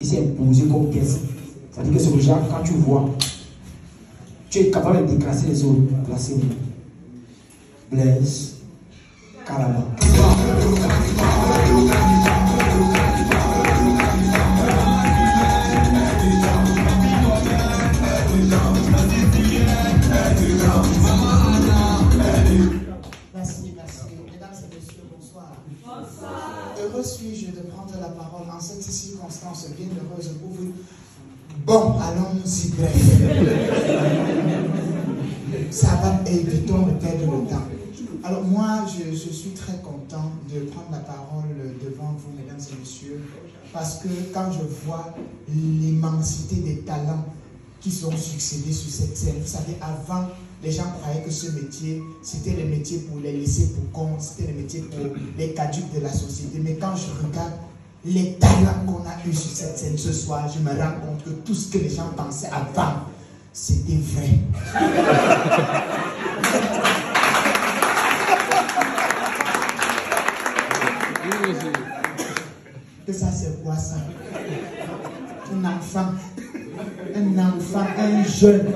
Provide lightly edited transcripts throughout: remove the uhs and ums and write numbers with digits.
C'est imposé comme pièce. C'est-à-dire que c'est le genre, quand tu vois, tu es capable de déclasser les autres. Classer Blaise, Caraba. Merci. Mesdames et messieurs, bonsoir. Bonsoir. Heureux suis-je de prendre la parole en cette circonstance bien heureuse pour vous. Bon, allons-y bref. Ça va, évitons de perdre le temps. Alors moi, je suis très content de prendre la parole devant vous, mesdames et messieurs, parce que quand je vois l'immensité des talents qui sont succédés sur cette scène, vous savez, avant, les gens croyaient que ce métier, c'était le métier pour les laisser pour compte, c'était le métier pour les caducs de la société. Mais quand je regarde les talents qu'on a eus sur cette scène ce soir, je me rends compte que tout ce que les gens pensaient avant, c'était vrai. Que ça, c'est quoi ça? Un enfant, un jeune,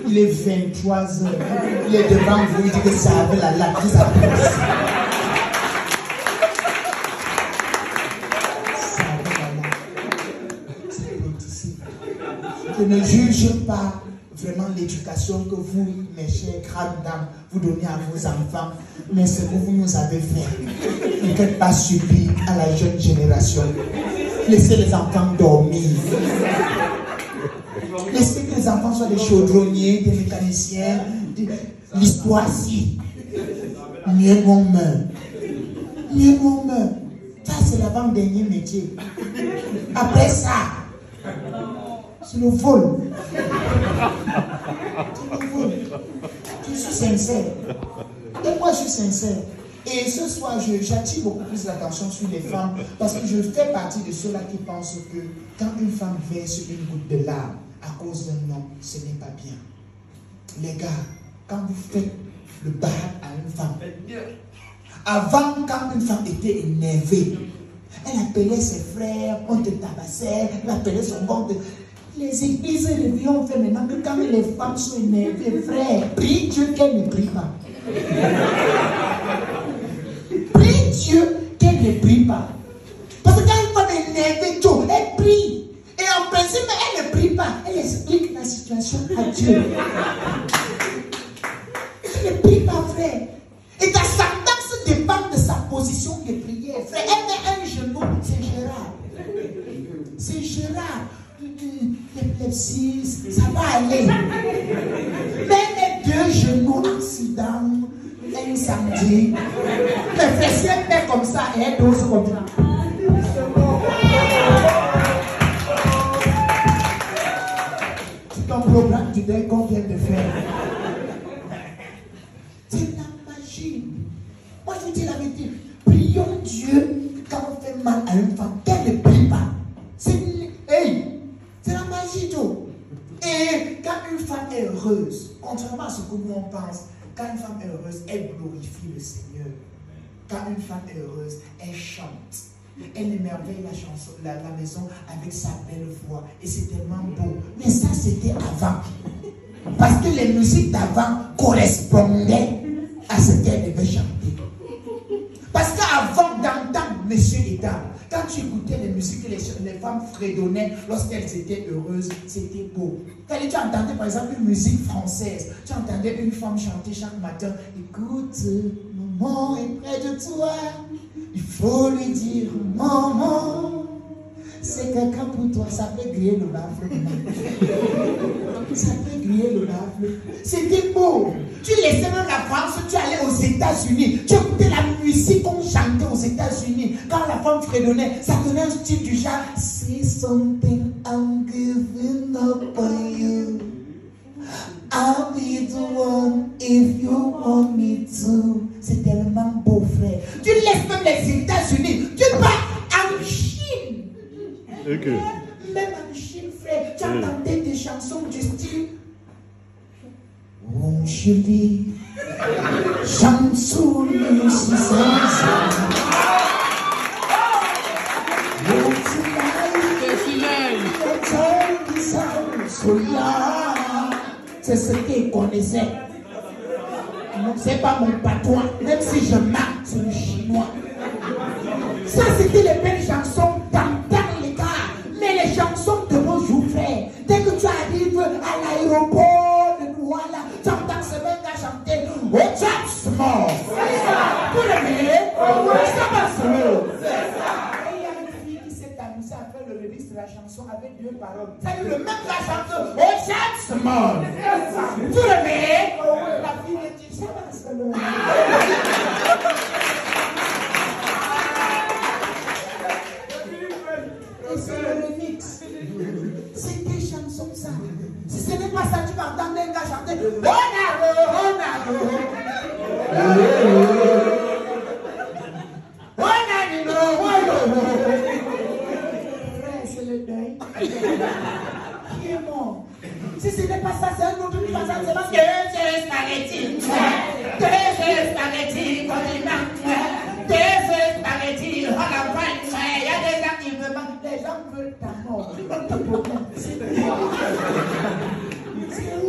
il est 23 heures, il est devant vous, il dit que ça avait la latte, ça Je ne juge pas vraiment l'éducation que vous, mes chers grandes dames, vous donnez à vos enfants, mais ce que vous nous avez fait, ne faites pas subir à la jeune génération. Laissez les enfants dormir. Laissez que les enfants soient des chaudronniers, des mécaniciens. L'histoire, si. Mieux on meurt. Mieux on meurt. Ça, c'est l'avant-dernier métier. Après ça, c'est le vol. C'est le vol. Je suis sincère. Et moi, je suis sincère. Et ce soir, j'attire beaucoup plus l'attention sur les femmes parce que je fais partie de ceux-là qui pensent que quand une femme verse une goutte de larmes à cause d'un homme, ce n'est pas bien. Les gars, quand vous faites le bad à une femme, avant, quand une femme était énervée, elle appelait ses frères, on te tabassait, elle appelait son bon. Les églises et les vieux ont fait maintenant que quand les femmes sont énervées, frère, prie Dieu qu'elles ne prient pas. Prie Dieu qu'elle ne prie pas. Parce que quand une femme est énervée, elle prie. Et en principe, elle ne prie pas. Elle explique la situation à Dieu. Elle ne prie pas, frère. Et ta syntaxe dépend de sa position de prière. Frère, elle met un genou, c'est Gérard. C'est Gérard. L'épilepsie, ça va aller. Mais les deux genoux, accident, incendie. Mais frère, si elle fait comme ça, et elle dose comme ça. C'est ton programme du deuil qu'on vient de faire. C'est la magie. Moi, je vous dis la vérité. Prions Dieu quand on fait mal à une femme, qu'elle ne prie pas. C'est la magie, tout. Et quand une femme est heureuse, contrairement à ce que nous on pense, quand une femme est heureuse, elle glorifie le Seigneur. Quand une femme est heureuse, elle chante. Elle émerveille la maison avec sa belle voix. Et c'est tellement beau. Mais ça, c'était avant. Parce que les musiques d'avant correspondaient à ce qu'elle devait chanter. Parce qu'avant d'entendre messieurs et dames, quand tu écoutais les musiques que les femmes fredonnaient lorsqu'elles étaient heureuses, c'était beau. Quand tu entendais par exemple une musique française, tu entendais une femme chanter chaque matin, écoute, maman est près de toi, il faut lui dire, maman, c'est quelqu'un pour toi, ça peut griller le baffle. Ça peut griller le baffle. C'était beau. Tu laissais même la France, tu allais aux États-Unis, tu écoutais la musique qu'on chantait aux États-Unis. Quand la femme fredonnait, ça donnait un style du genre say something, I'm giving up on you. I'll be the one if you want me to. C'est tellement beau, frère. Tu laisses même les États-Unis, tu pars en Chine. Okay. Même en Chine, frère, tu entendais des chansons du style. Mon chéri, chante sous le silence. Soya, c'est ce qu'il connaissait. C'est pas mon patois, même si je marque, c'est le chinois. Ça, c'était les belles chansons d'antan, les gars. Mais les chansons de nos jours, frère, dès que tu arrives à l'aéroport de Douala, tu entends ce mec à chanter « Oh, James Small ». Vous l'aimez? Ça va se Et il y a une fille qui s'est amusée à faire le remix de la chanson avec deux paroles. C'est le même la chanson « Oh, James Small ». Vous l'aimez? La fille dit « Ça va se Et c'est le remix. C'est des chansons ça. Si ce n'est pas ça, tu vas entendre un gars chanter Frère, c'est le deuil. Qui est mort? Si ce n'est pas ça, c'est un autre qui va ça. C'est parce que c'est spaghetti. C'est spaghetti, condiment. C'est spaghetti, il y a des gens qui veulent pas. Les gens veulent ta mort. C'est pas ton problème. C'est où?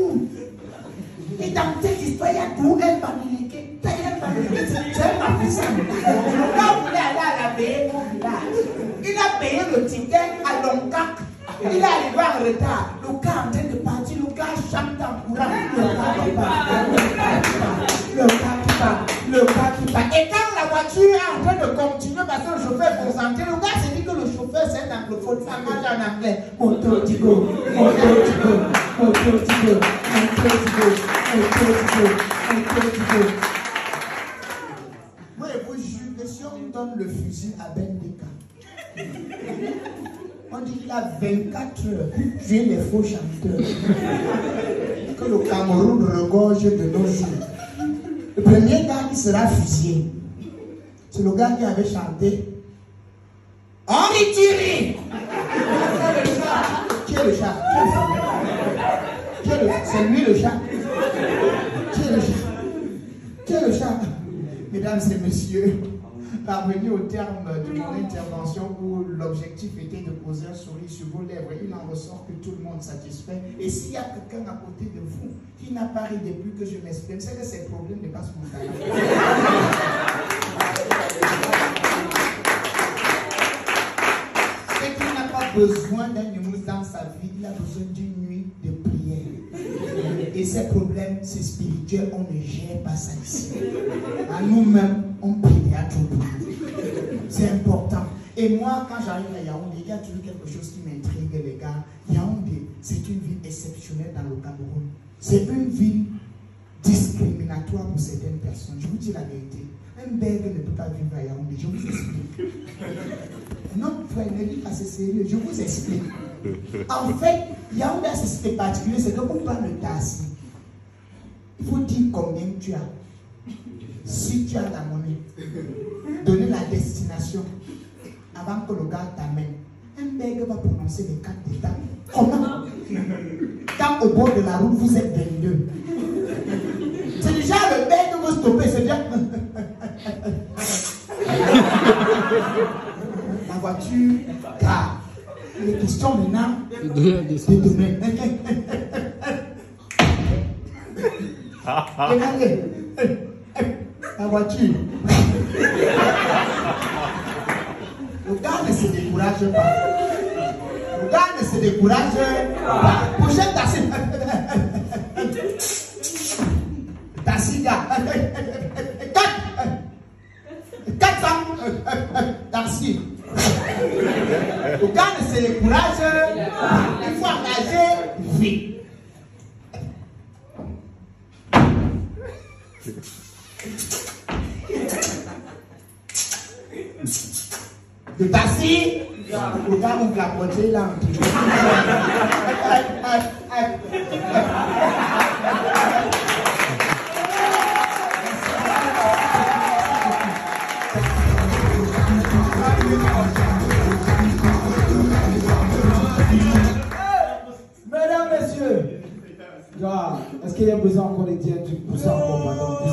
Et dans cette histoire, il y a tout un familier. C'est un officier. Quand vous voulez aller à la baie, mon village, il a payé le ticket à Longcac. Il est arrivé en retard. Le gars est en train de partir. Le gars chante en courant. Le gars qui part. Et quand la voiture est en train de continuer parce que le chauffeur est concentré, le gars s'est dit que le chauffeur c'est un anglophone. Ça marche en anglais. Moto-tigo, moto-tigo, moto-tigo, moto-tigo, moto-tigo, moto-tigo. Moi, je vous jure que si on donne le fusil à Ben Deka, on dit qu'il a 24 heures pour tuer les faux chanteurs. Que le Cameroun regorge de nos jours. Le premier gars qui sera fusillé, c'est le gars qui avait chanté Henri Thierry. Qui est le chat? C'est lui le chat. Qui est le chat? Qui est le chat? Mesdames et messieurs, parvenus au terme de mon intervention où l'objectif était de poser un sourire sur vos lèvres, il en ressort que tout le monde satisfait. Et s'il y a quelqu'un à côté de vous qui n'a pas ri depuis que je m'exprime, c'est que ces problèmes dépassent mon talent. C'est qu'il n'a pas besoin d'un humour dans sa vie, il a besoin d'une nuit de prière. Et ces problèmes, c'est spirituel, on ne gère pas ça ici. À nous-mêmes, on prie à tout le monde. C'est important. Et moi, quand j'arrive à Yaoundé, il y a toujours quelque chose qui m'intrigue, les gars. Yaoundé, c'est une ville exceptionnelle dans le Cameroun. C'est une ville discriminatoire pour certaines personnes. Je vous dis la vérité. Un Belge ne peut pas vivre à Yaoundé. Je vous explique. Non, frère, ne dis pas c'est sérieux. Je vous explique. En fait, Yaoundé a ceci de particulier, c'est que pour prendre le taxi, il faut dire combien tu as. Si tu as la monnaie, donner la destination avant que le gars t'amène. Un Belge va prononcer les 4 étapes. Comment? Quand au bord de la route, vous êtes 22. C'est déjà le Belge vous stopper, c'est déjà. La voiture, car les questions maintenant de demain. Regardez, la voiture. Le gars ne se décourage pas. Le gars ne se décourage pas. Prochaine taxi. Taxi, gars. 400 taxi. Le gars ne se décourage pas. Il faut engager vite. Le taxi, le gars ouvre la porte là. Mesdames, messieurs, est-ce qu'il y a besoin encore de dire un truc pour ça pour moi?